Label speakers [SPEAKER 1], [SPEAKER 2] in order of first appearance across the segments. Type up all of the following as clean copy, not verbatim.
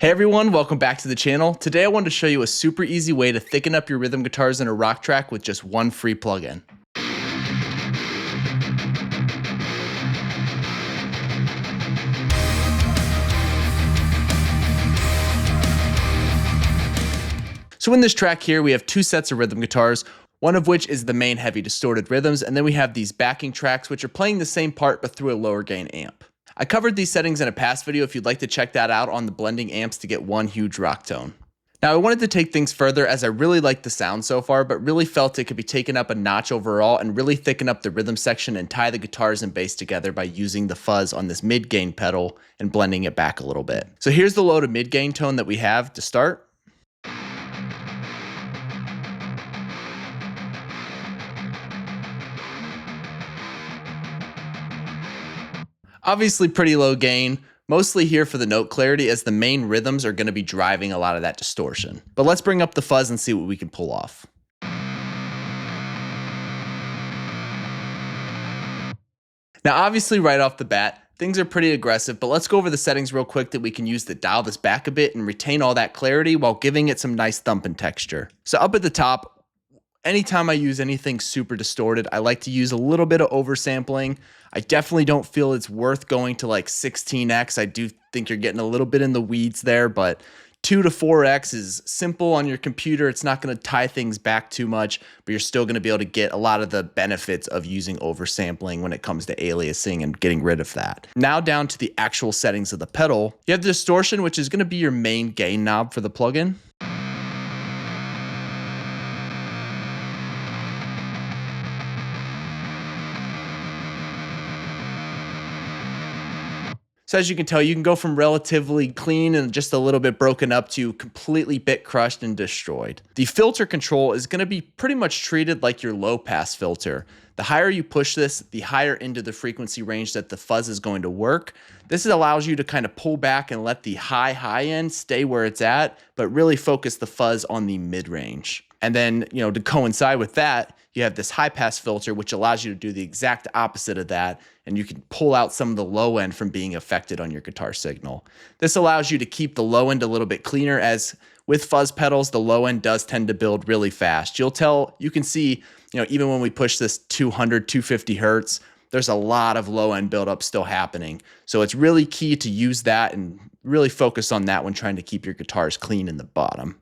[SPEAKER 1] Hey everyone, welcome back to the channel. Today I wanted to show you a super easy way to thicken up your rhythm guitars in a rock track with just one free plugin. So in this track here, we have two sets of rhythm guitars, one of which is the main heavy distorted rhythms, and then we have these backing tracks which are playing the same part but through a lower gain amp. I covered these settings in a past video if you'd like to check that out on the blending amps to get one huge rock tone. Now I wanted to take things further as I really liked the sound so far, but really felt it could be taken up a notch overall and really thicken up the rhythm section and tie the guitars and bass together by using the fuzz on this mid gain pedal and blending it back a little bit. So here's the low to mid gain tone that we have to start. Obviously pretty low gain, mostly here for the note clarity as the main rhythms are going to be driving a lot of that distortion. But let's bring up the fuzz and see what we can pull off. Now obviously right off the bat, things are pretty aggressive, but let's go over the settings real quick that we can use to dial this back a bit and retain all that clarity while giving it some nice thumping texture. So up at the top, anytime I use anything super distorted, I like to use a little bit of oversampling. I definitely don't feel it's worth going to like 16x. I do think you're getting a little bit in the weeds there, but 2 to 4x is simple on your computer. It's not going to tie things back too much, but you're still going to be able to get a lot of the benefits of using oversampling when it comes to aliasing and getting rid of that. Now down to the actual settings of the pedal. You have the distortion, which is going to be your main gain knob for the plugin. So as you can tell, you can go from relatively clean and just a little bit broken up to completely bit crushed and destroyed. The filter control is going to be pretty much treated like your low pass filter. The higher you push this, the higher into the frequency range that the fuzz is going to work. This allows you to kind of pull back and let the high end stay where it's at, but really focus the fuzz on the mid range. And then, to coincide with that, you have this high pass filter, which allows you to do the exact opposite of that. And you can pull out some of the low end from being affected on your guitar signal. This allows you to keep the low end a little bit cleaner, as with fuzz pedals, the low end does tend to build really fast. You can see, even when we push this 200, 250 hertz, there's a lot of low end buildup still happening. So it's really key to use that and really focus on that when trying to keep your guitars clean in the bottom.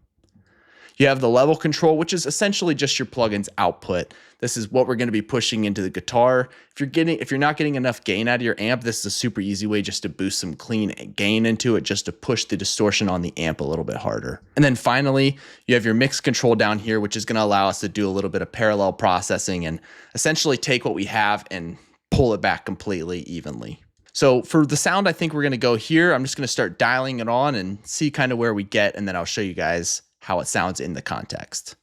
[SPEAKER 1] You have the level control, which is essentially just your plugin's output. This is what we're going to be pushing into the guitar. If you're not getting enough gain out of your amp, this is a super easy way just to boost some clean gain into it, just to push the distortion on the amp a little bit harder. And then finally, you have your mix control down here, which is going to allow us to do a little bit of parallel processing and essentially take what we have and pull it back completely evenly. So for the sound, I think we're going to go here. I'm just going to start dialing it on and see kind of where we get, and then I'll show you guys how it sounds in the context.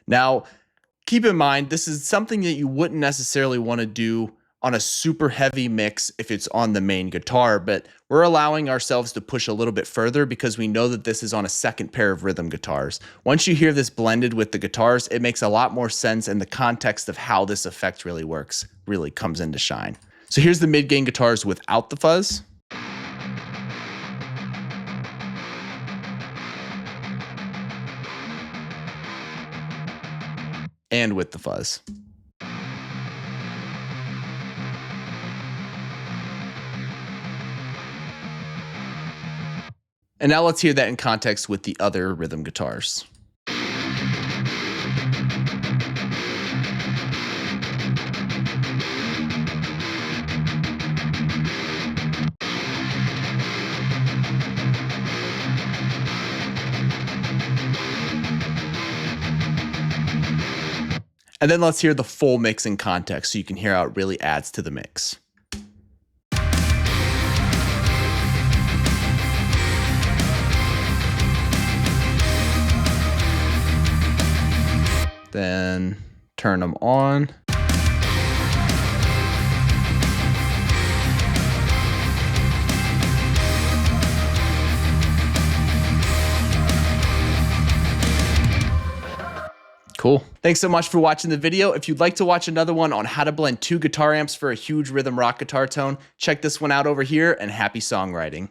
[SPEAKER 1] Now, keep in mind, this is something that you wouldn't necessarily want to do on a super heavy mix if it's on the main guitar, but we're allowing ourselves to push a little bit further because we know that this is on a second pair of rhythm guitars. Once you hear this blended with the guitars, it makes a lot more sense, and the context of how this effect really works really comes into shine. So here's the mid-gain guitars without the fuzz. And with the fuzz. And now let's hear that in context with the other rhythm guitars. And then let's hear the full mix in context so you can hear how it really adds to the mix. Then turn them on. Cool. Thanks so much for watching the video. If you'd like to watch another one on how to blend 2 guitar amps for a huge rhythm rock guitar tone, check this one out over here, and happy songwriting.